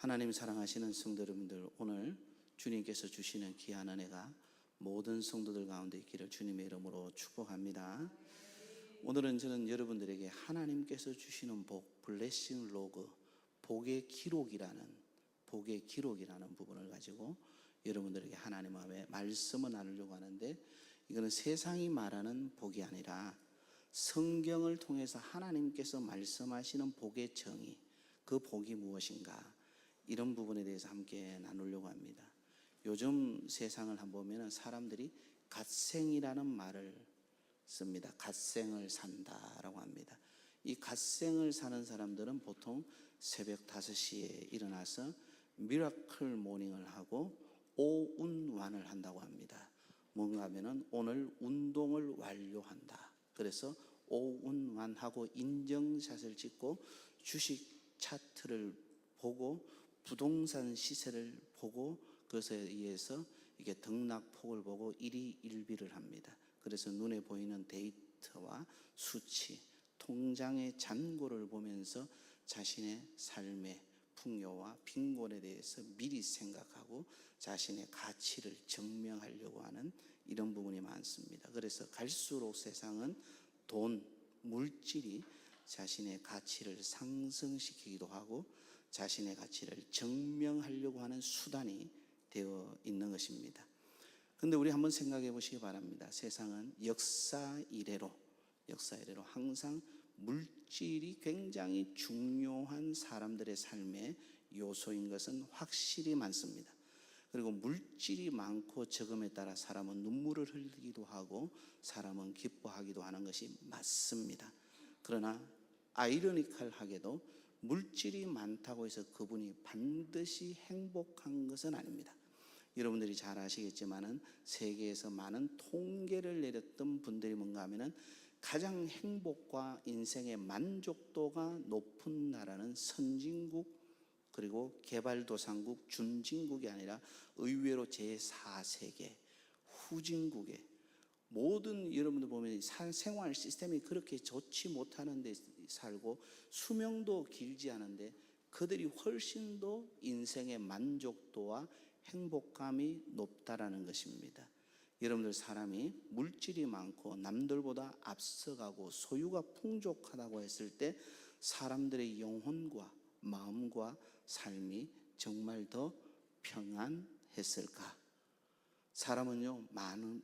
하나님 사랑하시는 성도 여러분들, 오늘 주님께서 주시는 귀한 은혜가 모든 성도들 가운데 있기를 주님의 이름으로 축복합니다. 오늘은 저는 여러분들에게 하나님께서 주시는 복, 블레싱 로그, 복의 기록이라는 부분을 가지고 여러분들에게 하나님의 말씀을 나누려고 하는데, 이거는 세상이 말하는 복이 아니라 성경을 통해서 하나님께서 말씀하시는 복의 정의, 그 복이 무엇인가, 이런 부분에 대해서 함께 나누려고 합니다. 요즘 세상을 한번 보면 사람들이 갓생이라는 말을 씁니다. 갓생을 산다라고 합니다. 이 갓생을 사는 사람들은 보통 새벽 5시에 일어나서 미라클 모닝을 하고 오운완을 한다고 합니다. 뭔가 하면은 오늘 운동을 완료한다. 그래서 오운완하고 인증샷을 찍고 주식 차트를 보고 부동산 시세를 보고 그것에 의해서 이게 등락폭을 보고 일희일비를 합니다. 그래서 눈에 보이는 데이터와 수치, 통장의 잔고를 보면서 자신의 삶의 풍요와 빈곤에 대해서 미리 생각하고 자신의 가치를 증명하려고 하는 이런 부분이 많습니다. 그래서 갈수록 세상은 돈, 물질이 자신의 가치를 상승시키기도 하고 자신의 가치를 증명하려고 하는 수단이 되어 있는 것입니다. 그런데 우리 한번 생각해 보시기 바랍니다. 세상은 역사 이래로 항상 물질이 굉장히 중요한 사람들의 삶의 요소인 것은 확실히 많습니다. 그리고 물질이 많고 적음에 따라 사람은 눈물을 흘리기도 하고 사람은 기뻐하기도 하는 것이 맞습니다. 그러나 아이러니컬하게도 물질이 많다고 해서 그분이 반드시 행복한 것은 아닙니다. 여러분들이 잘 아시겠지만은 세계에서 많은 통계를 내렸던 분들이 뭔가 하면은 가장 행복과 인생의 만족도가 높은 나라는 선진국, 그리고 개발도상국, 준진국이 아니라 의외로 제4세계, 후진국에 모든, 여러분들 보면 생활 시스템이 그렇게 좋지 못하는 데 살고 수명도 길지 않은데 그들이 훨씬 더 인생의 만족도와 행복감이 높다라는 것입니다. 여러분들, 사람이 물질이 많고 남들보다 앞서가고 소유가 풍족하다고 했을 때 사람들의 영혼과 마음과 삶이 정말 더 평안했을까? 사람은요,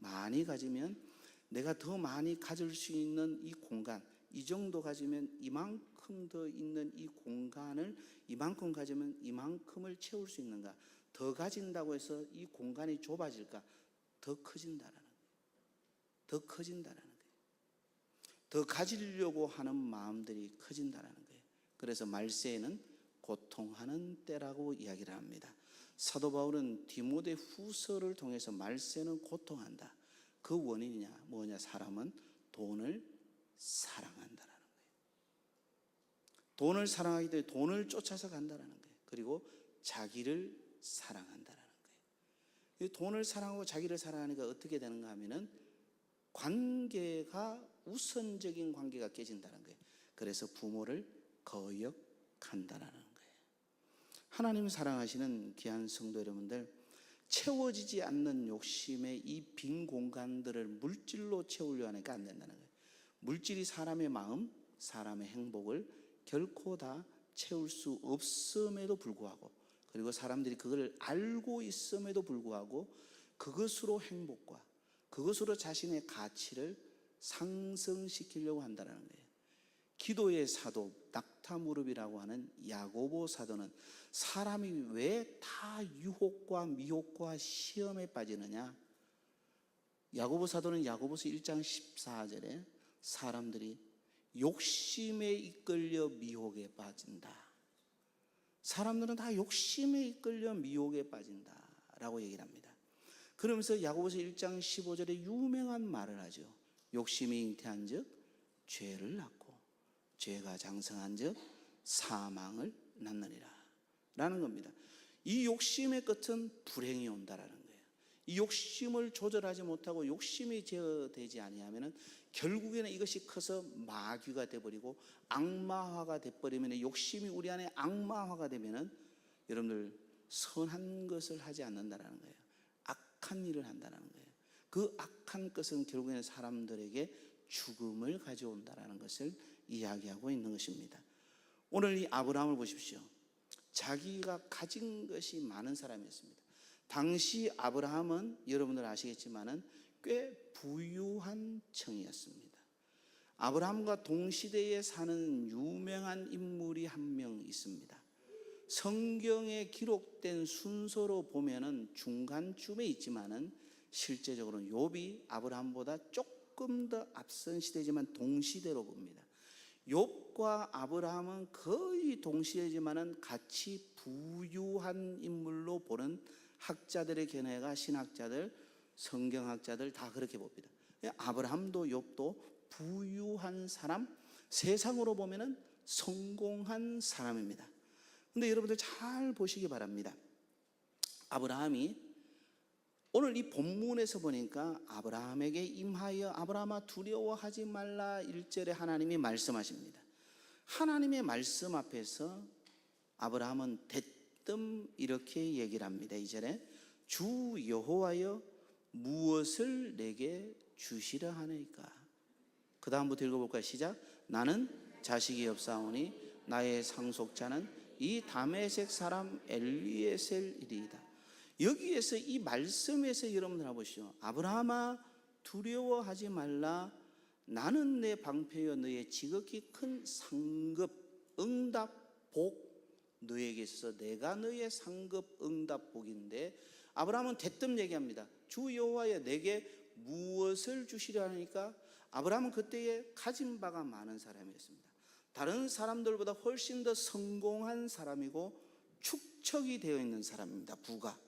많이 가지면 내가 더 많이 가질 수 있는 이 공간, 이 정도 가지면 이만큼 더 있는 이 공간을 이만큼 가지면 이만큼을 채울 수 있는가? 더 가진다고 해서 이 공간이 좁아질까? 더 커진다라는 거예요. 더 가지려고 하는 마음들이 커진다라는 거예요. 그래서 말세에는 고통하는 때라고 이야기를 합니다. 사도 바울은 디모데 후서를 통해서 말세는 고통한다. 그 원인이냐 뭐냐? 사람은 돈을 사랑한다라는 거예요. 돈을 사랑하기 때문에 돈을 쫓아서 간다라는 거예요. 그리고 자기를 사랑한다라는 거예요. 돈을 사랑하고 자기를 사랑하니까 어떻게 되는가 하면은 관계가, 우선적인 관계가 깨진다는 거예요. 그래서 부모를 거역한다라는 거예요. 하나님 사랑하시는 귀한 성도 여러분들, 채워지지 않는 욕심의 이 빈 공간들을 물질로 채우려 하니까 안 된다는 거예요. 물질이 사람의 마음, 사람의 행복을 결코 다 채울 수 없음에도 불구하고, 그리고 사람들이 그걸 알고 있음에도 불구하고 그것으로 행복과 그것으로 자신의 가치를 상승시키려고 한다는 거예요. 기도의 사도, 낙타무릎이라고 하는 야고보 사도는 사람이 왜 다 유혹과 미혹과 시험에 빠지느냐? 야고보 사도는 야고보서 1장 14절에 사람들이 욕심에 이끌려 미혹에 빠진다. 사람들은 다 욕심에 이끌려 미혹에 빠진다라고 얘기를 합니다. 그러면서 야고보서 1장 15절에 유명한 말을 하죠. 욕심이 잉태한 즉 죄를 낳고 죄가 장성한 즉 사망을 낳느니라 라는 겁니다. 이 욕심의 끝은 불행이 온다라는 거예요. 이 욕심을 조절하지 못하고 욕심이 제어되지 아니하면 결국에는 이것이 커서 마귀가 되어버리고 악마화가 되어버리면, 욕심이 우리 안에 악마화가 되면 여러분들 선한 것을 하지 않는다라는 거예요. 악한 일을 한다는 거예요. 그 악한 것은 결국에는 사람들에게 죽음을 가져온다라는 것을 이야기하고 있는 것입니다. 오늘 이 아브라함을 보십시오. 자기가 가진 것이 많은 사람이었습니다. 당시 아브라함은 여러분들 아시겠지만은 꽤 부유한 청이었습니다. 아브라함과 동시대에 사는 유명한 인물이 한 명 있습니다. 성경에 기록된 순서로 보면은 중간쯤에 있지만은 실제적으로는 욥이 아브라함보다 조금 더 앞선 시대지만 동시대로 봅니다. 욥과 아브라함은 거의 동시대지만은 같이 부유한 인물로 보는 학자들의 견해가 신학자들, 성경학자들 다 그렇게 봅니다. 아브라함도 욥도 부유한 사람, 세상으로 보면은 성공한 사람입니다. 근데 여러분들 잘 보시기 바랍니다. 아브라함이 오늘 이 본문에서 보니까 아브라함에게 임하여 아브라함아 두려워하지 말라 1절에 하나님이 말씀하십니다. 하나님의 말씀 앞에서 아브라함은 대뜸 이렇게 얘기를 합니다. 2절에 주 여호와여 무엇을 내게 주시려 하나이까. 그 다음부터 읽어볼까요? 시작. 나는 자식이 없사오니 나의 상속자는 이 다메섹 사람 엘리에셀이리이다. 여기에서 이 말씀에서 여러분들 보시죠. 아브라함아 두려워하지 말라. 나는 내 방패여 너의 지극히 큰 상급 응답 복 너에게 있어서 내가 너의 상급 응답 복인데 아브라함은 대뜸 얘기합니다. 주 여호와여 내게 무엇을 주시려 하니까. 아브라함은 그때에 가진 바가 많은 사람이었습니다. 다른 사람들보다 훨씬 더 성공한 사람이고 축척이 되어 있는 사람입니다. 부가.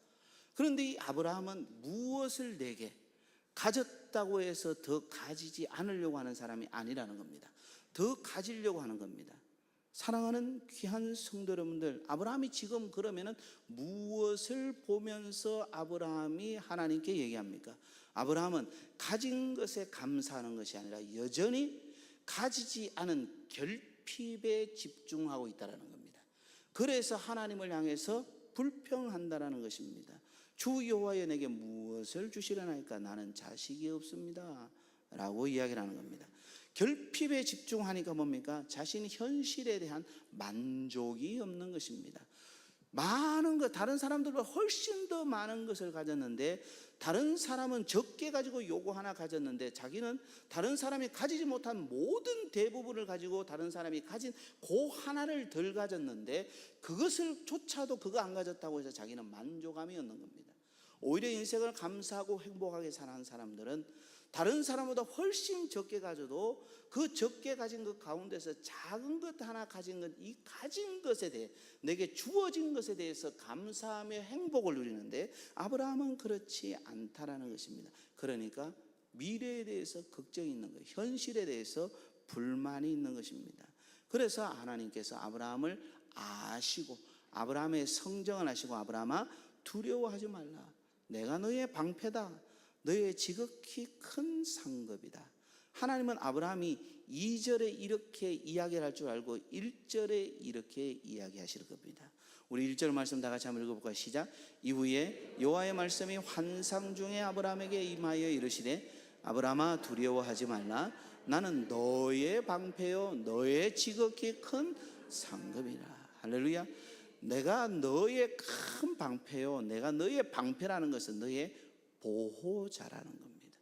그런데 이 아브라함은 무엇을 내게 가졌다고 해서 더 가지지 않으려고 하는 사람이 아니라는 겁니다. 더 가지려고 하는 겁니다. 사랑하는 귀한 성도 여러분들, 아브라함이 지금 그러면은 무엇을 보면서 아브라함이 하나님께 얘기합니까? 아브라함은 가진 것에 감사하는 것이 아니라 여전히 가지지 않은 결핍에 집중하고 있다는 겁니다. 그래서 하나님을 향해서 불평한다는 것입니다. 주 여호와여 내게 무엇을 주시려나이까. 나는 자식이 없습니다 라고 이야기를 하는 겁니다. 결핍에 집중하니까 뭡니까? 자신의 현실에 대한 만족이 없는 것입니다. 많은 것, 다른 사람들보다 훨씬 더 많은 것을 가졌는데 다른 사람은 적게 가지고 요거 하나 가졌는데 자기는 다른 사람이 가지지 못한 모든 대부분을 가지고 다른 사람이 가진 그 하나를 덜 가졌는데 그것을 조차도 그거 안 가졌다고 해서 자기는 만족감이 없는 겁니다. 오히려 인생을 감사하고 행복하게 사는 사람들은 다른 사람보다 훨씬 적게 가져도 그 적게 가진 것 가운데서 작은 것 하나 가진 것, 이 가진 것에 대해 내게 주어진 것에 대해서 감사하며 행복을 누리는데 아브라함은 그렇지 않다라는 것입니다. 그러니까 미래에 대해서 걱정이 있는 거예요. 현실에 대해서 불만이 있는 것입니다. 그래서 하나님께서 아브라함을 아시고 아브라함의 성정을 아시고 아브라함아 두려워하지 말라. 내가 너의 방패다. 너의 지극히 큰 상급이다. 하나님은 아브라함이 2절에 이렇게 이야기를 할 줄 알고 1절에 이렇게 이야기하실 겁니다. 우리 1절 말씀 다 같이 한번 읽어볼까요? 시작. 이후에 여호와의 말씀이 환상 중에 아브라함에게 임하여 이르시되 아브라함아 두려워하지 말라. 나는 너의 방패요 너의 지극히 큰 상급이라. 할렐루야. 내가 너의 큰 방패요. 내가 너의 방패라는 것은 너의 보호자라는 겁니다.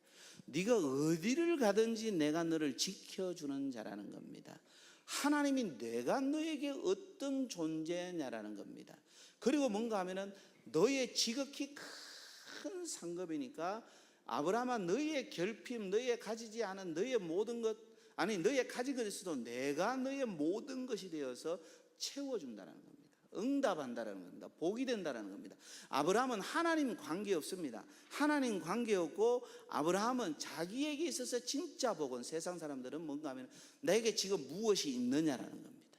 네가 어디를 가든지 내가 너를 지켜주는 자라는 겁니다. 하나님이 내가 너에게 어떤 존재냐라는 겁니다. 그리고 뭔가 하면은 너의 지극히 큰 상급이니까 아브라함아 너의 결핍, 너의 가지지 않은 너의 모든 것, 아니 너의 가진 것에서도 내가 너의 모든 것이 되어서 채워준다는 겁니다. 응답한다는 겁니다. 복이 된다는 겁니다. 아브라함은 하나님 관계없습니다. 하나님 관계없고 아브라함은 자기에게 있어서 진짜 복은 세상 사람들은 뭔가 하면 내게 지금 무엇이 있느냐라는 겁니다.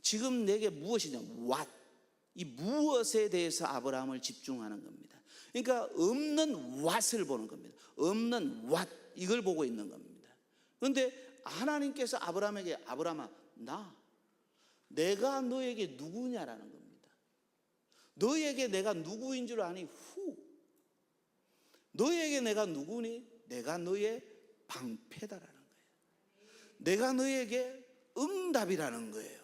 지금 내게 무엇이냐, what. 이 무엇에 대해서 아브라함을 집중하는 겁니다. 그러니까 없는 what을 보는 겁니다. 없는 what 이걸 보고 있는 겁니다. 그런데 하나님께서 아브라함에게 아브라함아 내가 너에게 누구냐라는 겁니다. 너에게 내가 누구인 줄 아니? 너에게 내가 누구니? 내가 너의 방패다라는 거예요. 내가 너에게 응답이라는 거예요.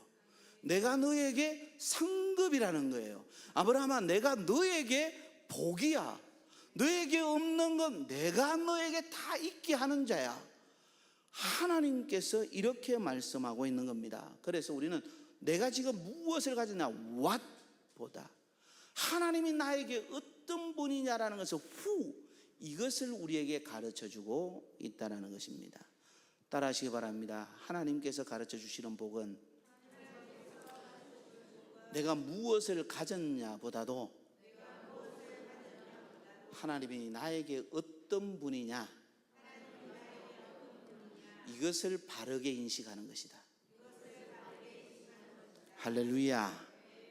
내가 너에게 상급이라는 거예요. 아브라함아, 내가 너에게 복이야. 너에게 없는 건 내가 너에게 다 있게 하는 자야. 하나님께서 이렇게 말씀하고 있는 겁니다. 그래서 우리는 내가 지금 무엇을 가졌냐, what보다 하나님이 나에게 어떤 분이냐라는 것을 이것을 우리에게 가르쳐주고 있다는 것입니다. 따라하시기 바랍니다. 하나님께서 가르쳐 주시는 복은 내가 무엇을 가졌냐보다도 하나님이 나에게 어떤 분이냐, 이것을 바르게 인식하는 것이다. 할렐루야,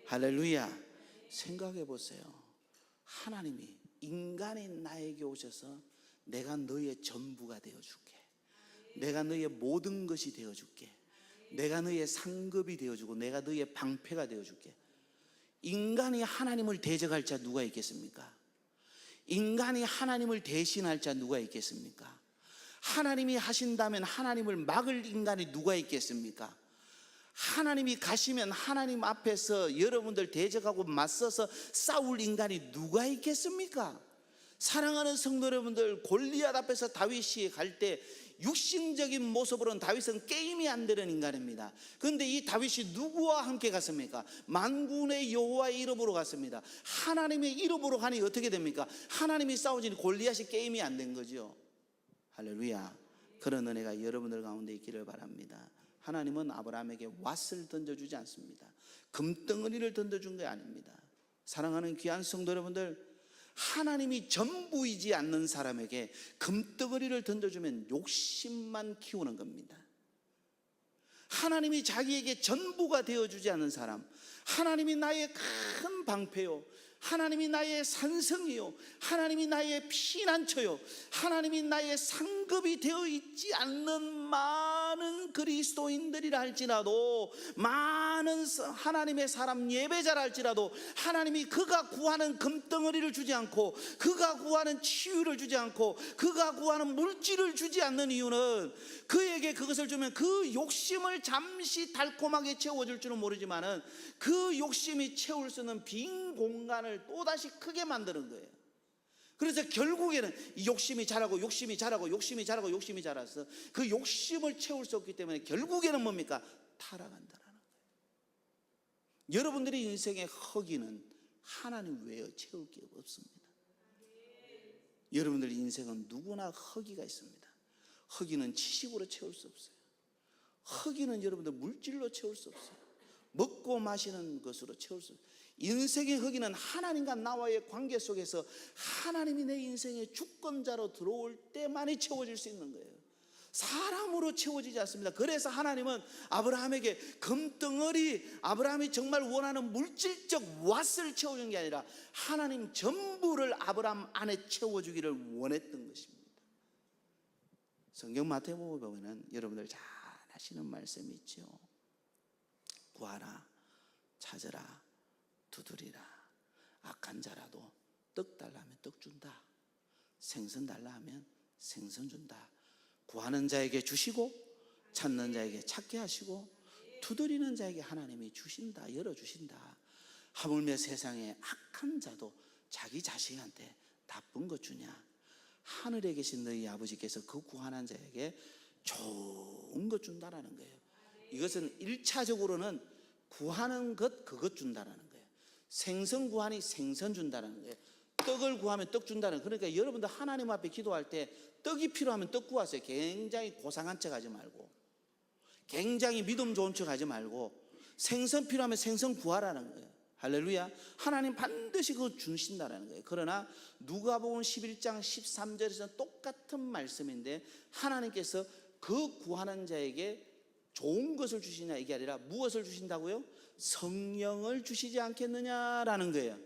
할렐루야. 생각해 보세요. 하나님이 인간인 나에게 오셔서 내가 너의 전부가 되어줄게, 내가 너의 모든 것이 되어줄게, 내가 너의 상급이 되어주고 내가 너의 방패가 되어줄게. 인간이 하나님을 대적할 자 누가 있겠습니까? 인간이 하나님을 대신할 자 누가 있겠습니까? 하나님이 하신다면 하나님을 막을 인간이 누가 있겠습니까? 하나님이 가시면 하나님 앞에서 여러분들 대적하고 맞서서 싸울 인간이 누가 있겠습니까? 사랑하는 성도 여러분들, 골리앗 앞에서 다윗이 갈 때 육신적인 모습으로는 다윗은 게임이 안 되는 인간입니다. 그런데 이 다윗이 누구와 함께 갔습니까? 만군의 여호와의 이름으로 갔습니다. 하나님의 이름으로 가니 어떻게 됩니까? 하나님이 싸우지니 골리앗이 게임이 안 된 거죠. 할렐루야. 그런 은혜가 여러분들 가운데 있기를 바랍니다. 하나님은 아브라함에게 왓을 던져주지 않습니다. 금덩어리를 던져준 게 아닙니다. 사랑하는 귀한 성도 여러분들, 하나님이 전부이지 않는 사람에게 금덩어리를 던져주면 욕심만 키우는 겁니다. 하나님이 자기에게 전부가 되어주지 않는 사람, 하나님이 나의 큰 방패요, 하나님이 나의 산성이요, 하나님이 나의 피난처요, 하나님이 나의 상급이 되어 있지 않는 많은 그리스도인들이라 할지라도, 많은 하나님의 사람 예배자라 할지라도 하나님이 그가 구하는 금덩어리를 주지 않고, 그가 구하는 치유를 주지 않고, 그가 구하는 물질을 주지 않는 이유는 그에게 그것을 주면 그 욕심을 잠시 달콤하게 채워줄 줄은 모르지만은 그 욕심이 채울 수 있는 빈 공간을 또다시 크게 만드는 거예요. 그래서 결국에는 이 욕심이 자라고 욕심이 자라고 욕심이 자라고 욕심이 자라서 그 욕심을 채울 수 없기 때문에 결국에는 뭡니까? 타락한다라는 거예요. 여러분들의 인생의 허기는 하나님 외에 채울 게 없습니다. 여러분들 인생은 누구나 허기가 있습니다. 허기는 지식으로 채울 수 없어요. 허기는 여러분들 물질로 채울 수 없어요. 먹고 마시는 것으로 채울 수 없어요. 인생의 허기는 하나님과 나와의 관계 속에서 하나님이 내 인생의 주권자로 들어올 때만이 채워질 수 있는 거예요. 사람으로 채워지지 않습니다. 그래서 하나님은 아브라함에게 금덩어리, 아브라함이 정말 원하는 물질적 왓을 채워준 게 아니라 하나님 전부를 아브라함 안에 채워주기를 원했던 것입니다. 성경 마태복음에 보면 여러분들 잘 아시는 말씀이 있죠. 구하라, 찾으라, 두드리라. 악한 자라도 떡 달라 하면 떡 준다. 생선 달라 하면 생선 준다. 구하는 자에게 주시고 찾는 자에게 찾게 하시고 두드리는 자에게 하나님이 주신다, 열어주신다. 하물며 세상에 악한 자도 자기 자식한테 나쁜 것 주냐? 하늘에 계신 너희 아버지께서 그 구하는 자에게 좋은 것 준다라는 거예요. 이것은 1차적으로는 구하는 것, 그것 준다라는 거예요. 생선 구하니 생선 준다는 거예요. 떡을 구하면 떡 준다는 거예요. 그러니까 여러분들 하나님 앞에 기도할 때 떡이 필요하면 떡 구하세요. 굉장히 고상한 척 하지 말고, 굉장히 믿음 좋은 척 하지 말고, 생선 필요하면 생선 구하라는 거예요. 할렐루야. 하나님 반드시 그거 주신다라는 거예요. 그러나 누가복음 11장 13절에서는 똑같은 말씀인데 하나님께서 그 구하는 자에게 좋은 것을 주시냐 이게 아니라 무엇을 주신다고요? 성령을 주시지 않겠느냐라는 거예요.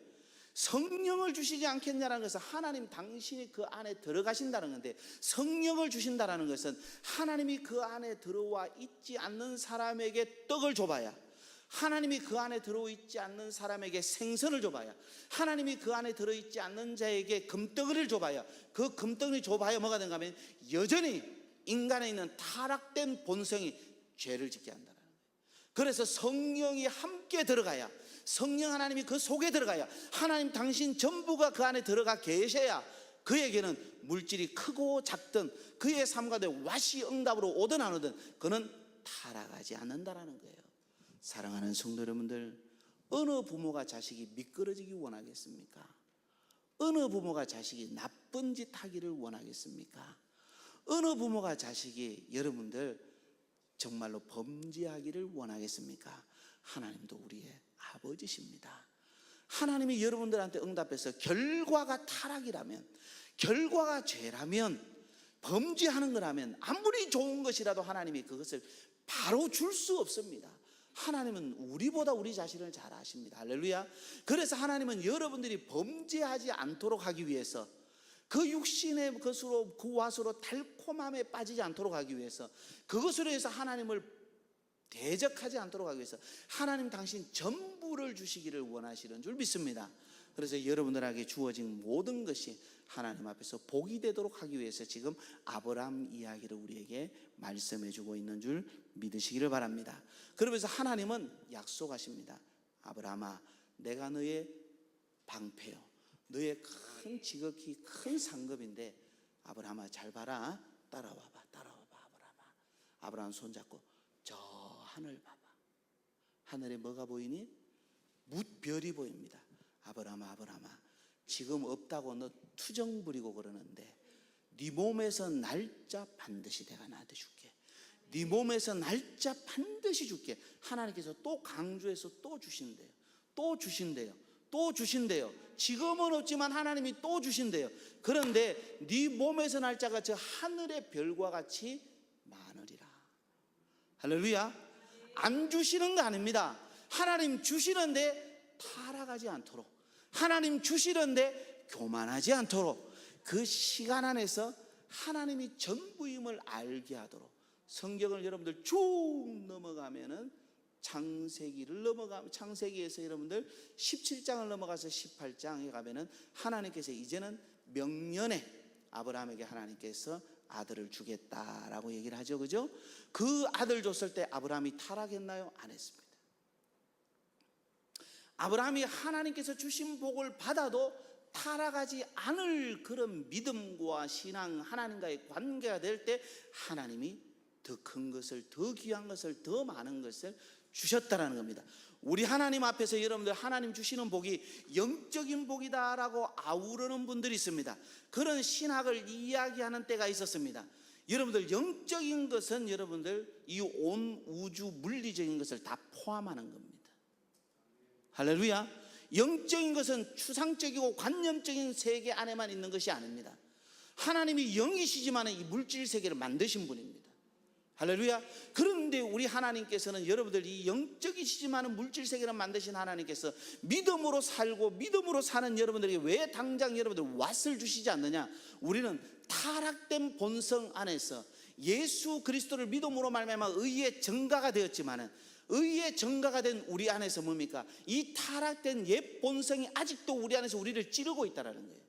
성령을 주시지 않겠냐라는 것은 하나님 당신이 그 안에 들어가신다는 건데, 성령을 주신다는 것은 하나님이 그 안에 들어와 있지 않는 사람에게 떡을 줘봐야, 하나님이 그 안에 들어있지 않는 사람에게 생선을 줘봐야, 하나님이 그 안에 들어있지 않는 자에게 금덩어리를 줘봐야, 그 금덩어리 줘봐야 뭐가 되는가 하면 여전히 인간에 있는 타락된 본성이 죄를 짓게 한다는 거예요. 그래서 성령이 함께 들어가야, 성령 하나님이 그 속에 들어가야, 하나님 당신 전부가 그 안에 들어가 계셔야 그에게는 물질이 크고 작든 그의 삶 가운데 왓이 응답으로 오든 안 오든 그는 타락하지 않는다라는 거예요. 사랑하는 성도 여러분들, 어느 부모가 자식이 미끄러지기 원하겠습니까? 어느 부모가 자식이 나쁜 짓 하기를 원하겠습니까? 어느 부모가 자식이 여러분들 정말로 범죄하기를 원하겠습니까? 하나님도 우리의 아버지십니다. 하나님이 여러분들한테 응답해서 결과가 타락이라면, 결과가 죄라면, 범죄하는 거라면 아무리 좋은 것이라도 하나님이 그것을 바로 줄 수 없습니다. 하나님은 우리보다 우리 자신을 잘 아십니다. 할렐루야. 그래서 하나님은 여러분들이 범죄하지 않도록 하기 위해서, 그 육신의 것으로, 그 왓으로 달콤함에 빠지지 않도록 하기 위해서, 그것으로 해서 하나님을 대적하지 않도록 하기 위해서 하나님 당신 전부를 주시기를 원하시는 줄 믿습니다. 그래서 여러분들에게 주어진 모든 것이 하나님 앞에서 복이 되도록 하기 위해서 지금 아브라함 이야기를 우리에게 말씀해 주고 있는 줄 믿으시기를 바랍니다. 그러면서 하나님은 약속하십니다. 아브라함아, 내가 너의 방패요, 너의 큰 지극히 큰 상급인데, 아브라함아 잘 봐라, 따라와봐, 아브라함아. 아브라함 손잡고 저 하늘 봐봐. 하늘에 뭐가 보이니? 뭇별이 보입니다. 아브라함아, 지금 없다고 너 투정 부리고 그러는데 네 몸에서 날짜 반드시 내가 나한테 줄게. 네 몸에서 날짜 반드시 줄게. 하나님께서 또 강조해서 또 주신대요. 또 주신대요. 지금은 없지만 하나님이 또 주신대요. 그런데 네 몸에서 날짜가 저 하늘의 별과 같이 많으리라. 할렐루야. 안 주시는 거 아닙니다. 하나님 주시는데 타락하지 않도록, 하나님 주시는데 교만하지 않도록, 그 시간 안에서 하나님이 전부임을 알게 하도록, 성경을 여러분들 쭉 넘어가면은 창세기를 넘어가면, 창세기에서 여러분들 17장을 넘어가서 18장에 가면은 하나님께서 이제는 명년에 아브라함에게 하나님께서 아들을 주겠다라고 얘기를 하죠. 그죠? 그 아들 줬을 때 아브라함이 타락했나요? 안 했습니다. 아브라함이 하나님께서 주신 복을 받아도 타락하지 않을 그런 믿음과 신앙, 하나님과의 관계가 될 때 하나님이 더 큰 것을, 더 귀한 것을, 더 많은 것을 주셨다라는 겁니다. 우리 하나님 앞에서 여러분들 하나님 주시는 복이 영적인 복이다라고 아우르는 분들이 있습니다. 그런 신학을 이야기하는 때가 있었습니다. 여러분들 영적인 것은 여러분들 이 온 우주 물리적인 것을 다 포함하는 겁니다. 할렐루야. 영적인 것은 추상적이고 관념적인 세계 안에만 있는 것이 아닙니다. 하나님이 영이시지만 이 물질 세계를 만드신 분입니다. 할렐루야. 그런데 우리 하나님께서는 여러분들 이 영적이시지만 물질 세계를 만드신 하나님께서 믿음으로 살고 믿음으로 사는 여러분들에게 왜 당장 여러분들 왓을 주시지 않느냐? 우리는 타락된 본성 안에서 예수 그리스도를 믿음으로 말미암아 의의 증가가 되었지만은, 의의 증가가 된 우리 안에서 뭡니까? 이 타락된 옛 본성이 아직도 우리 안에서 우리를 찌르고 있다라는 거예요.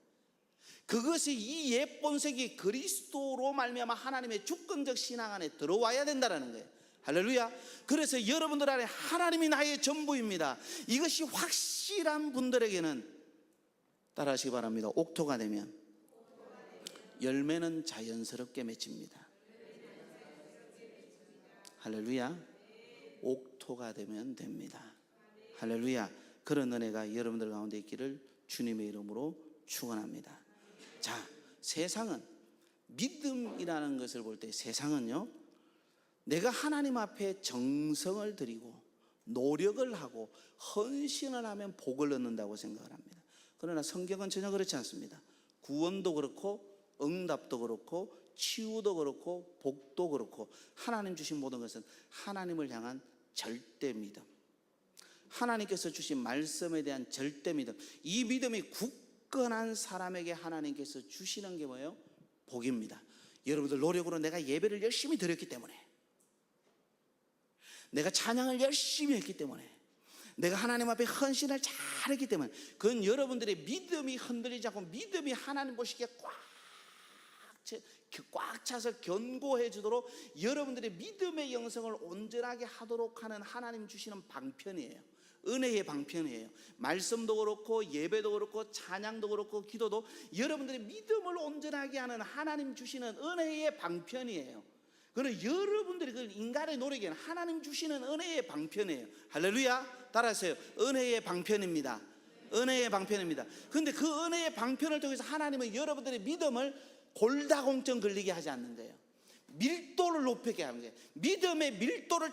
그것이, 이 옛 본성이 그리스도로 말미암아 하나님의 주권적 신앙 안에 들어와야 된다라는 거예요. 할렐루야. 그래서 여러분들 안에 하나님이 나의 전부입니다. 이것이 확실한 분들에게는 따라하시기 바랍니다. 옥토가 되면 열매는 자연스럽게 맺힙니다. 할렐루야. 옥토가 되면 됩니다. 할렐루야. 그런 은혜가 여러분들 가운데 있기를 주님의 이름으로 축원합니다. 자, 세상은, 믿음이라는 것을 볼 때 세상은요, 내가 하나님 앞에 정성을 들이고 노력을 하고 헌신을 하면 복을 얻는다고 생각을 합니다. 그러나 성경은 전혀 그렇지 않습니다. 구원도 그렇고 응답도 그렇고 치유도 그렇고 복도 그렇고 하나님 주신 모든 것은 하나님을 향한 절대 믿음, 하나님께서 주신 말씀에 대한 절대 믿음, 이 믿음이 굳건한 사람에게 하나님께서 주시는 게 뭐예요? 복입니다. 여러분들 노력으로 내가 예배를 열심히 드렸기 때문에, 내가 찬양을 열심히 했기 때문에, 내가 하나님 앞에 헌신을 잘했기 때문에. 그건 여러분들의 믿음이 흔들리지 않고 믿음이 하나님 보시기에 꽉 차서 견고해 주도록 여러분들의 믿음의 영성을 온전하게 하도록 하는 하나님 주시는 방편이에요. 은혜의 방편이에요. 말씀도 그렇고 예배도 그렇고 찬양도 그렇고 기도도 여러분들의 믿음을 온전하게 하는 하나님 주시는 은혜의 방편이에요. 그러나 여러분들이 그 인간의 노력에는 하나님 주시는 은혜의 방편이에요. 할렐루야. 따라하세요. 은혜의 방편입니다. 은혜의 방편입니다. 그런데 그 은혜의 방편을 통해서 하나님은 여러분들의 믿음을 골다공증 걸리게 하지 않는 거예요. 밀도를 높이게 하는 거예요. 믿음의 밀도를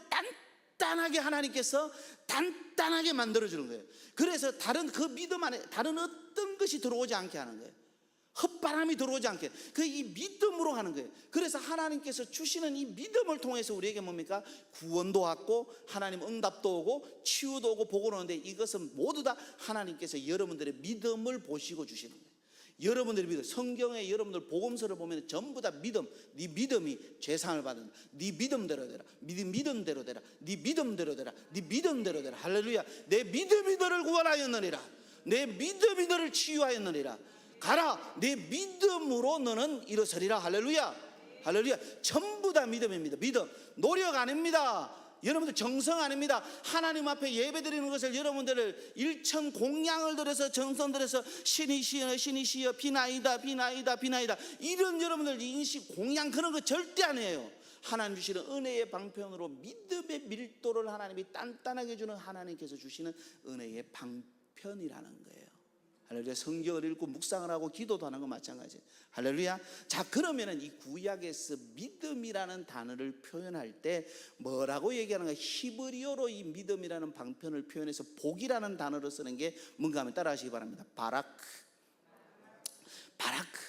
단단하게 하나님께서 단단하게 만들어주는 거예요. 그래서 다른 그 믿음 안에 다른 어떤 것이 들어오지 않게 하는 거예요. 헛바람이 들어오지 않게. 그 이 믿음으로 하는 거예요. 그래서 하나님께서 주시는 이 믿음을 통해서 우리에게 뭡니까? 구원도 왔고 하나님 응답도 오고 치유도 오고 복을 오는데 이것은 모두 다 하나님께서 여러분들의 믿음을 보시고 주시는 거예요. 여러분들의 믿음, 성경에 여러분들 복음서를 보면 전부 다 믿음. 네 믿음이 죄상을 받는다. 네 믿음대로 되라. 네 믿음대로 되라. 네 믿음대로 되라. 네 믿음대로 되라. 할렐루야. 내 믿음이 너를 구원하였느니라. 내 믿음이 너를 치유하였느니라. 가라. 내 믿음으로 너는 일어서리라. 할렐루야. 할렐루야. 전부 다 믿음입니다. 믿음. 노력 아닙니다. 여러분들 정성 아닙니다. 하나님 앞에 예배 드리는 것을 여러분들을 일천 공양을 들여서 정성 들여서 신이 시여 신이 시여 비나이다 비나이다 비나이다 이런 여러분들 인식 공양 그런 거 절대 아니에요. 하나님 주시는 은혜의 방편으로 믿음의 밀도를 하나님이 단단하게 주는 하나님께서 주시는 은혜의 방편이라는 거예요. 할렐루야. 성경을 읽고 묵상을 하고 기도도 하는 건 마찬가지예요. 할렐루야. 자, 그러면은 이 구약에서 믿음이라는 단어를 표현할 때 뭐라고 얘기하는가? 히브리어로 이 믿음이라는 방편을 표현해서 복이라는 단어를 쓰는 게 뭔가 하면 따라하시기 바랍니다. 바라크. 바라크.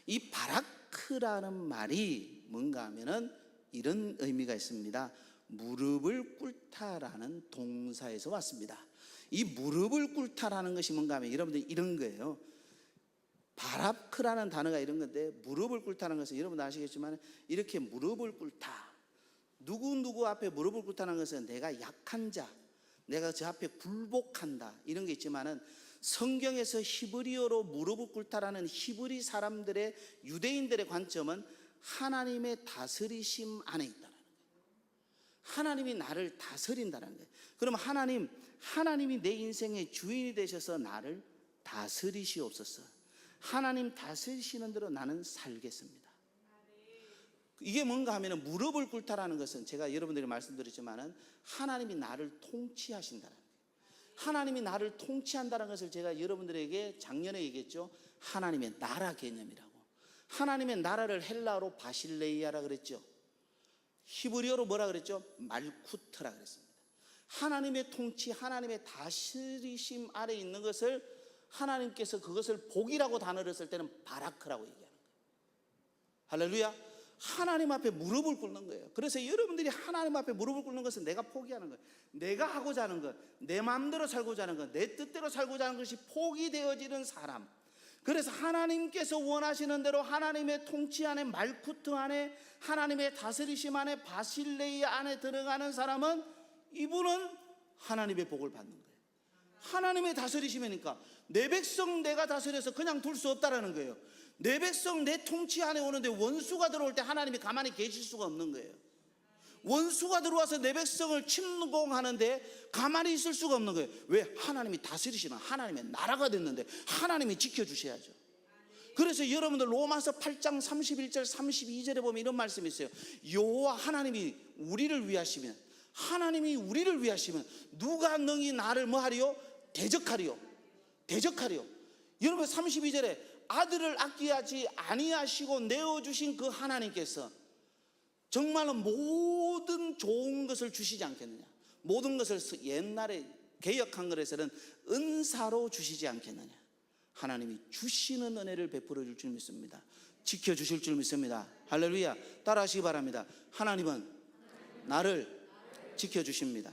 이 바라크라는 말이 뭔가 하면은 이런 의미가 있습니다. 무릎을 꿇다라는 동사에서 왔습니다. 이 무릎을 꿇다라는 것이 뭔가 하면 여러분들 이런 거예요. 바라크라는 단어가 이런 건데 무릎을 꿇다는 것은 여러분들 아시겠지만 이렇게 무릎을 꿇다. 누구 앞에 무릎을 꿇다는 것은 내가 약한 자, 내가 저 앞에 굴복한다 이런 게 있지만은 성경에서 히브리어로 무릎을 꿇다라는 히브리 사람들의 유대인들의 관점은 하나님의 다스리심 안에 있다는 거예요. 하나님이 나를 다스린다는 거예요. 그럼 하나님이 내 인생의 주인이 되셔서 나를 다스리시옵소서. 하나님 다스리시는 대로 나는 살겠습니다. 이게 뭔가 하면 무릎을 꿇다라는 것은 제가 여러분들이 말씀드렸지만은 하나님이 나를 통치하신다는 거예요. 하나님이 나를 통치한다는 것을 제가 여러분들에게 작년에 얘기했죠. 하나님의 나라 개념이라고. 하나님의 나라를 헬라어로 바실레이아라 그랬죠. 히브리어로 뭐라 그랬죠? 말쿠트라 그랬습니다. 하나님의 통치, 하나님의 다스리심 아래 있는 것을 하나님께서 그것을 복이라고 단어를 쓸 때는 바라크라고 얘기하는 거예요. 할렐루야. 하나님 앞에 무릎을 꿇는 거예요. 그래서 여러분들이 하나님 앞에 무릎을 꿇는 것은 내가 포기하는 거예요. 내가 하고자 하는 것, 내 마음대로 살고자 하는 것, 내 뜻대로 살고자 하는 것이 포기되어지는 사람. 그래서 하나님께서 원하시는 대로 하나님의 통치 안에 말쿠트 안에 하나님의 다스리심 안에 바실레이 안에 들어가는 사람은 이분은 하나님의 복을 받는 거예요. 하나님의 다스리심이니까 내 백성 내가 다스려서 그냥 둘 수 없다라는 거예요. 내 백성 내 통치 안에 오는데 원수가 들어올 때 하나님이 가만히 계실 수가 없는 거예요. 원수가 들어와서 내 백성을 침공하는데 가만히 있을 수가 없는 거예요. 왜? 하나님이 다스리시는 하나님의 나라가 됐는데 하나님이 지켜주셔야죠. 그래서 여러분들 로마서 8장 31절 32절에 보면 이런 말씀이 있어요. 여호와 하나님이 우리를 위하시면 하나님이 우리를 위하시면 누가 능히 나를 뭐하리요? 대적하리요. 대적하리요. 여러분 32절에 아들을 아끼하지 아니하시고 내어주신 그 하나님께서 정말로 모든 좋은 것을 주시지 않겠느냐. 모든 것을 옛날에 개역한 것에서는 은사로 주시지 않겠느냐. 하나님이 주시는 은혜를 베풀어 줄 줄 믿습니다. 지켜주실 줄 믿습니다. 할렐루야. 따라하시기 바랍니다. 하나님은 나를 지켜주십니다.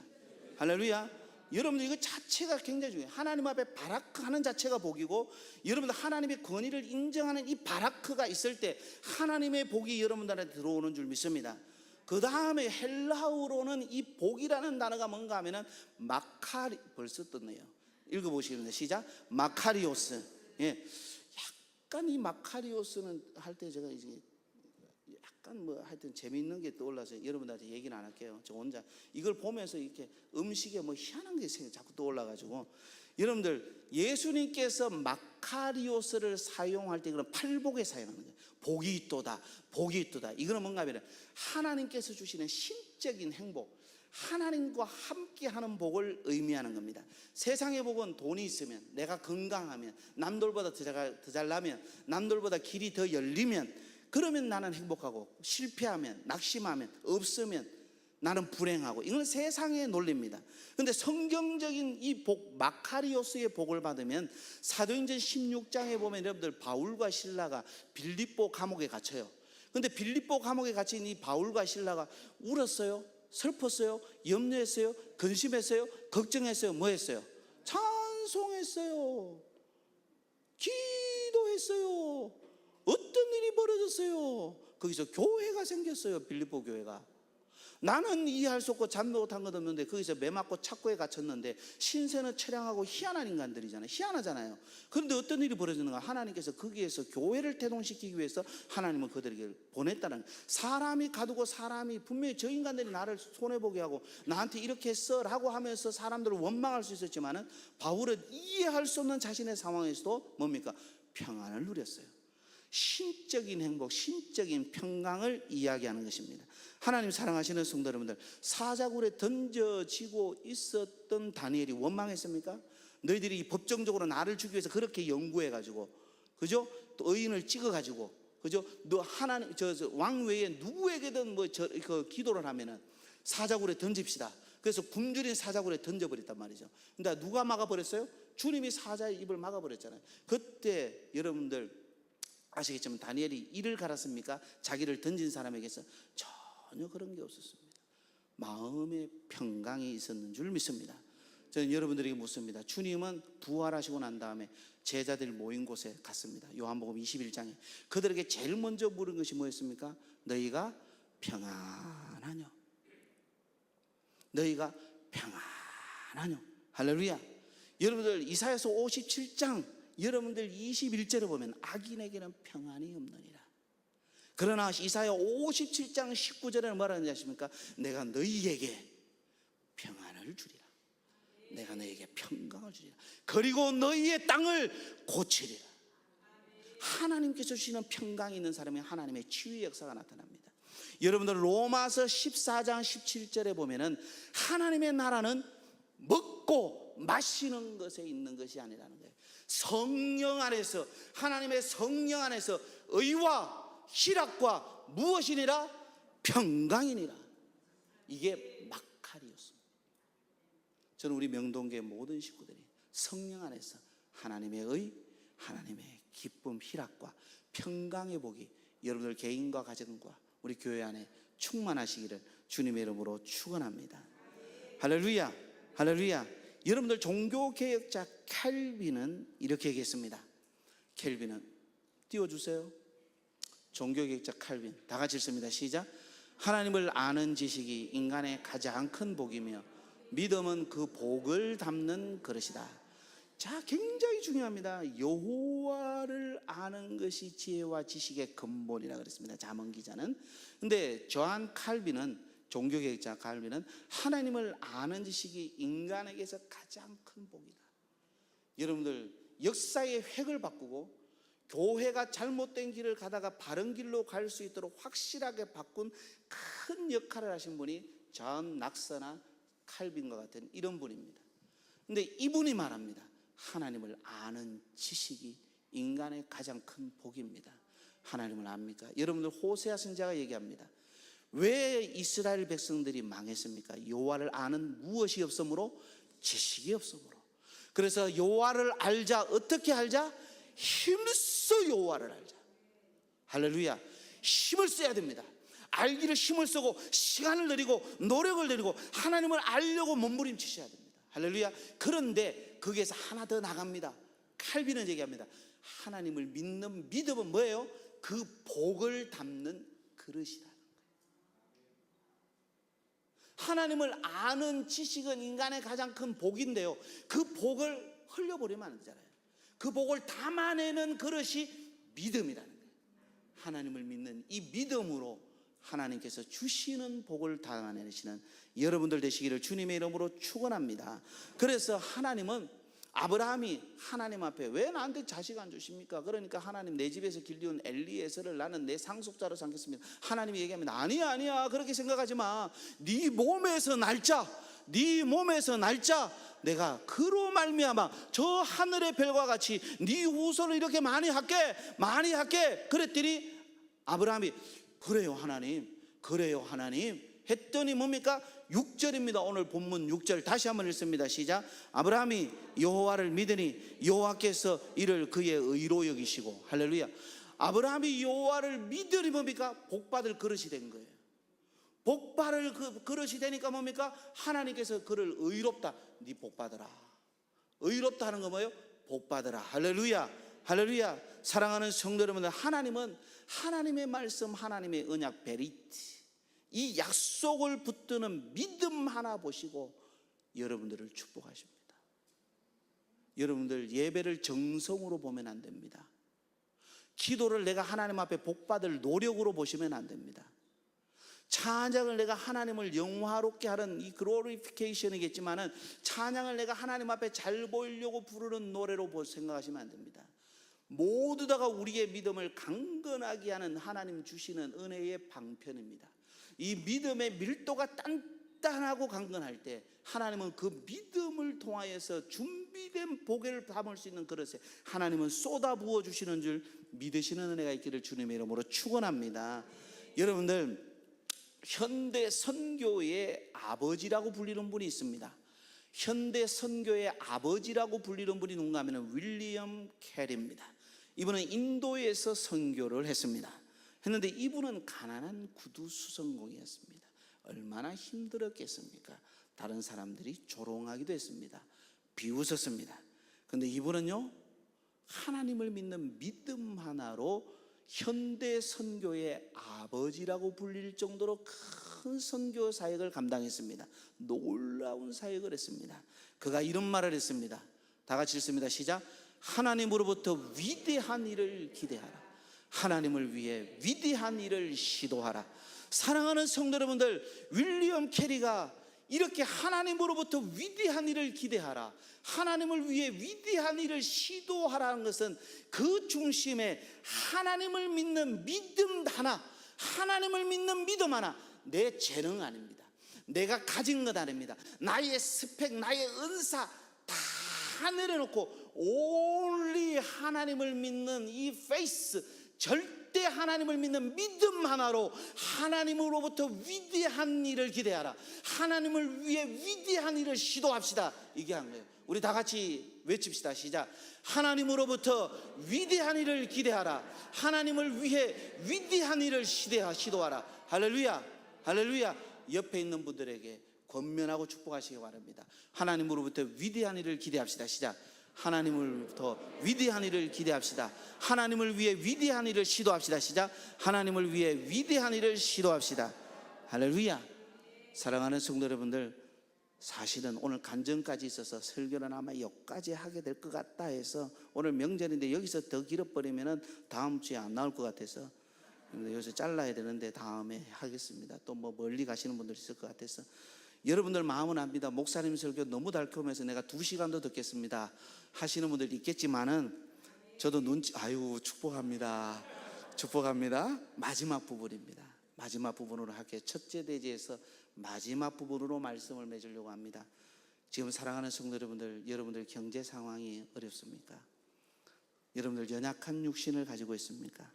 할렐루야. 여러분들 이거 자체가 굉장히 중요해요. 하나님 앞에 바라크 하는 자체가 복이고 여러분들 하나님의 권위를 인정하는 이 바라크가 있을 때 하나님의 복이 여러분들한테 들어오는 줄 믿습니다. 그 다음에 헬라어로는 이 복이라는 단어가 뭔가 하면은 마카리, 벌써 떴네요. 읽어보시겠습니다. 시작. 마카리오스. 예. 약간 이 마카리오스는 할 때 제가 이제 약간 뭐 하여튼 재미있는 게 떠올라서 여러분들한테 얘기는 안 할게요. 저 혼자 이걸 보면서 이렇게 음식에 뭐 희한한 게 자꾸 떠올라가지고, 여러분들 예수님께서 마카리오스를 사용할 때 그런 팔복에 사용하는 거예요. 복이 있도다, 복이 있도다. 이거는 뭔가 하면 하나님께서 주시는 신적인 행복, 하나님과 함께하는 복을 의미하는 겁니다. 세상의 복은 돈이 있으면, 내가 건강하면, 남들보다 더 잘나면, 남들보다 길이 더 열리면, 그러면 나는 행복하고, 실패하면, 낙심하면, 없으면 나는 불행하고, 이건 세상의 논리입니다. 그런데 성경적인 이 복, 마카리오스의 복을 받으면 사도행전 16장에 보면 여러분들 바울과 실라가 빌립보 감옥에 갇혀요. 그런데 빌립보 감옥에 갇힌 이 바울과 실라가 울었어요? 슬펐어요? 염려했어요? 근심했어요? 걱정했어요? 뭐 했어요? 찬송했어요. 기도했어요. 어떤 일이 벌어졌어요? 거기서 교회가 생겼어요. 빌립보 교회가. 나는 이해할 수 없고 잠도 못한 것 없는데 거기서 매 맞고 착고에 갇혔는데, 신세는 처량하고 희한한 인간들이잖아요. 희한하잖아요. 그런데 어떤 일이 벌어지는가? 하나님께서 거기에서 교회를 태동시키기 위해서 하나님은 그들에게 보냈다는 거예요. 사람이 가두고, 사람이 분명히 저 인간들이 나를 손해보게 하고 나한테 이렇게 써라고 하면서 사람들을 원망할 수 있었지만은, 바울은 이해할 수 없는 자신의 상황에서도 뭡니까? 평안을 누렸어요. 신적인 행복, 신적인 평강을 이야기하는 것입니다. 하나님 사랑하시는 성도 여러분들, 사자굴에 던져지고 있었던 다니엘이 원망했습니까? 너희들이 법정적으로 나를 죽이기 위해서 그렇게 연구해가지고, 그죠? 또 의인을 찍어가지고, 그죠? 너 하나님, 왕 외에 누구에게든 그 기도를 하면은 사자굴에 던집시다. 그래서 굶주린 사자굴에 던져버렸단 말이죠. 근데 누가 막아버렸어요? 주님이 사자의 입을 막아버렸잖아요. 그때 여러분들 아시겠지만 다니엘이 이를 갈았습니까? 자기를 던진 사람에게서 전혀 그런 게 없었습니다. 마음의 평강이 있었는 줄 믿습니다. 저는 여러분들에게 묻습니다. 주님은 부활하시고 난 다음에 제자들 모인 곳에 갔습니다. 요한복음 21장에 그들에게 제일 먼저 물은 것이 뭐였습니까? 너희가 평안하뇨? 너희가 평안하뇨? 할렐루야. 여러분들 이사야서 57장 여러분들 21절에 보면 악인에게는 평안이 없느니라. 그러나 이사야 57장 19절에는 뭐라 하는지 아십니까? 내가 너희에게 평안을 주리라. 내가 너희에게 평강을 주리라. 그리고 너희의 땅을 고치리라. 하나님께서 주시는 평강이 있는 사람이 하나님의 치유의 역사가 나타납니다. 여러분들 로마서 14장 17절에 보면은 하나님의 나라는 먹고 마시는 것에 있는 것이 아니라는 거예요. 성령 안에서, 하나님의 성령 안에서 의와 희락과 무엇이니라? 평강이니라. 이게 마카리였습니다. 저는 우리 명동교회 모든 식구들이 성령 안에서 하나님의 의, 하나님의 기쁨, 희락과 평강의 복이 여러분들 개인과 가정과 우리 교회 안에 충만하시기를 주님의 이름으로 축원합니다. 할렐루야, 할렐루야. 여러분들 종교개혁자 켈빈은 이렇게 얘기했습니다. 켈빈은 띄워주세요. 종교개혁자 켈빈, 다 같이 읽습니다. 시작. 하나님을 아는 지식이 인간의 가장 큰 복이며 믿음은 그 복을 담는 그릇이다. 자, 굉장히 중요합니다. 여호와를 아는 것이 지혜와 지식의 근본이라 그랬습니다. 잠언 기자는. 근데 조한 칼빈은, 종교개혁자 칼빈은 하나님을 아는 지식이 인간에게서 가장 큰 복이다. 여러분들 역사의 획을 바꾸고 교회가 잘못된 길을 가다가 바른 길로 갈 수 있도록 확실하게 바꾼 큰 역할을 하신 분이 존 낙서나 칼빈과 같은 이런 분입니다. 근데 이분이 말합니다. 하나님을 아는 지식이 인간의 가장 큰 복입니다. 하나님을 압니까? 여러분들 호세아 선지자가 얘기합니다. 왜 이스라엘 백성들이 망했습니까? 여호와를 아는 무엇이 없으므로? 지식이 없으므로. 그래서 여호와를 알자. 어떻게 알자? 힘써 여호와를 알자. 할렐루야. 힘을 써야 됩니다. 알기를 힘을 쓰고 시간을 들이고 노력을 들이고 하나님을 알려고 몸부림치셔야 됩니다. 할렐루야. 그런데 거기에서 하나 더 나갑니다. 칼빈은 얘기합니다. 하나님을 믿는 믿음은 뭐예요? 그 복을 담는 그릇이다. 하나님을 아는 지식은 인간의 가장 큰 복인데요, 그 복을 흘려버리면 안 되잖아요. 그 복을 담아내는 그릇이 믿음이라는 거예요. 하나님을 믿는 이 믿음으로 하나님께서 주시는 복을 담아내시는 여러분들 되시기를 주님의 이름으로 축원합니다. 그래서 하나님은, 아브라함이 하나님 앞에 왜 나한테 자식 안 주십니까? 그러니까 하나님, 내 집에서 길리운 엘리에서를 나는 내 상속자로 삼겠습니다. 하나님이 얘기합니다. 아니야 그렇게 생각하지 마. 네 몸에서 날짜, 네 몸에서 날짜 내가 그로 말미암아 저 하늘의 별과 같이 네 후손을 이렇게 많이 할게 그랬더니 아브라함이 그래요 하나님 했더니 뭡니까? 6절입니다. 오늘 본문 6절 다시 한번 읽습니다. 시작. 아브라함이 여호와를 믿으니 여호와께서 이를 그의 의로 여기시고. 할렐루야. 아브라함이 여호와를 믿으니 뭡니까? 복받을 그릇이 된 거예요. 복받을 그릇이 되니까 뭡니까? 하나님께서 그를 의롭다, 네 복받으라. 의롭다 하는 거 뭐예요? 복받으라. 할렐루야. 사랑하는 성도 여러분들, 하나님은 하나님의 말씀, 하나님의 언약, 베리티, 이 약속을 붙드는 믿음 하나 보시고 여러분들을 축복하십니다. 여러분들 예배를 정성으로 보면 안 됩니다. 기도를 내가 하나님 앞에 복받을 노력으로 보시면 안 됩니다. 찬양을 내가 하나님을 영화롭게 하는 이 글로리피케이션이겠지만은 찬양을 내가 하나님 앞에 잘 보이려고 부르는 노래로 생각하시면 안 됩니다. 모두 다가 우리의 믿음을 강건하게 하는 하나님 주시는 은혜의 방편입니다. 이 믿음의 밀도가 단단하고 강건할 때 하나님은 그 믿음을 통하여서 준비된 복을 담을 수 있는 그릇에 하나님은 쏟아 부어 주시는 줄 믿으시는 은혜가 있기를 주님의 이름으로 축원합니다. 여러분들, 현대 선교의 아버지라고 불리는 분이 있습니다. 현대 선교의 아버지라고 불리는 분이 누군가 하면 윌리엄 캐리입니다. 이분은 인도에서 선교를 했는데 이분은 가난한 구두 수선공이었습니다. 얼마나 힘들었겠습니까? 다른 사람들이 조롱하기도 했습니다. 비웃었습니다. 그런데 이분은요, 하나님을 믿는 믿음 하나로 현대 선교의 아버지라고 불릴 정도로 큰 선교 사역을 감당했습니다. 놀라운 사역을 했습니다. 그가 이런 말을 했습니다. 다 같이 읽습니다. 시작. 하나님으로부터 위대한 일을 기대하라. 하나님을 위해 위대한 일을 시도하라. 사랑하는 성도 여러분들, 윌리엄 캐리가 이렇게 하나님으로부터 위대한 일을 기대하라, 하나님을 위해 위대한 일을 시도하라는 것은 그 중심에 하나님을 믿는 믿음 하나, 하나님을 믿는 믿음 하나, 내 재능 아닙니다. 내가 가진 것 아닙니다. 나의 스펙, 나의 은사 다 내려놓고 only 하나님을 믿는 이 페이스, 절대 하나님을 믿는 믿음 하나로 하나님으로부터 위대한 일을 기대하라, 하나님을 위해 위대한 일을 시도합시다. 이게 한 거예요. 우리 다 같이 외칩시다. 시작. 하나님으로부터 위대한 일을 기대하라, 하나님을 위해 위대한 일을 시도하라. 할렐루야. 옆에 있는 분들에게 권면하고 축복하시기 바랍니다. 하나님으로부터 위대한 일을 기대합시다. 시작. 하나님으로부터 위대한 일을 기대합시다. 하나님을 위해 위대한 일을 시도합시다. 시작. 하나님을 위해 위대한 일을 시도합시다. 할렐루야. 사랑하는 성도 여러분들, 사실은 오늘 간증까지 있어서 설교는 아마 여기까지 하게 될 것 같다 해서, 오늘 명절인데 여기서 더 길어버리면 다음 주에 안 나올 것 같아서 여기서 잘라야 되는데 다음에 하겠습니다. 또 뭐 멀리 가시는 분들 있을 것 같아서 여러분들 마음은 압니다. 목사님 설교 너무 달콤해서 내가 2시간도 듣겠습니다 하시는 분들 있겠지만은 저도 축복합니다. 마지막 부분입니다. 마지막 부분으로 할게요. 첫째 대지에서 마지막 부분으로 말씀을 맺으려고 합니다. 지금 사랑하는 성도 여러분들, 여러분들 경제 상황이 어렵습니까? 여러분들 연약한 육신을 가지고 있습니까?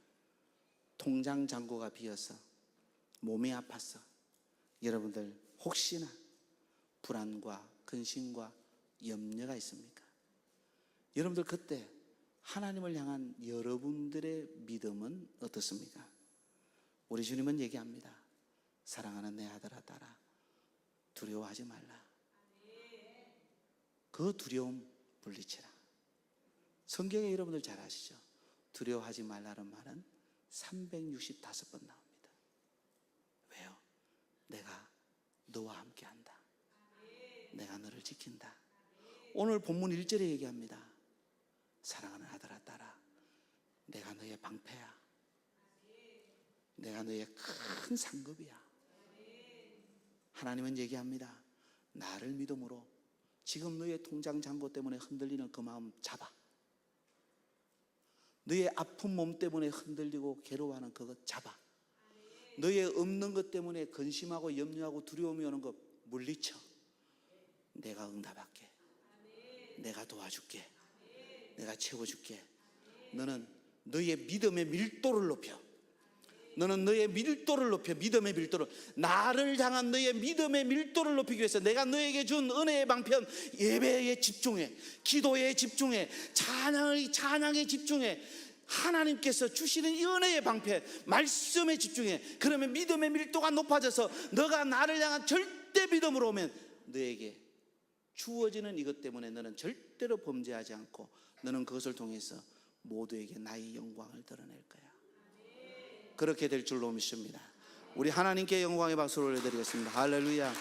통장 잔고가 비어서 몸이 아파서 여러분들 혹시나 불안과 근심과 염려가 있습니까? 여러분들 그때 하나님을 향한 여러분들의 믿음은 어떻습니까? 우리 주님은 얘기합니다. 사랑하는 내 아들아, 딸아, 두려워하지 말라. 그 두려움 물리치라. 성경에 여러분들 잘 아시죠? 두려워하지 말라는 말은 365번 나옵니다. 왜요? 내가 너와 함께한다. 내가 너를 지킨다. 오늘 본문 1절에 얘기합니다. 사랑하는 아들아 딸아, 내가 너의 방패야. 내가 너의 큰 상급이야. 하나님은 얘기합니다. 나를 믿음으로 지금 너의 통장 잔고 때문에 흔들리는 그 마음 잡아. 너의 아픈 몸 때문에 흔들리고 괴로워하는 그것 잡아. 너의 없는 것 때문에 근심하고 염려하고 두려움이 오는 것 물리쳐. 내가 응답할게. 내가 도와줄게. 내가 채워줄게. 너는 너의 믿음의 밀도를 높여. 너는 너의 밀도를 높여. 믿음의 밀도를, 나를 향한 너의 믿음의 밀도를 높이기 위해서 내가 너에게 준 은혜의 방편, 예배에 집중해. 기도에 집중해. 찬양에 집중해. 하나님께서 주시는 이 은혜의 방편, 말씀에 집중해. 그러면 믿음의 밀도가 높아져서 너가 나를 향한 절대 믿음으로 오면 너에게 주어지는 이것 때문에 너는 절대로 범죄하지 않고 너는 그것을 통해서 모두에게 나의 영광을 드러낼 거야. 그렇게 될 줄로 믿습니다. 우리 하나님께 영광의 박수를 올려드리겠습니다. 할렐루야.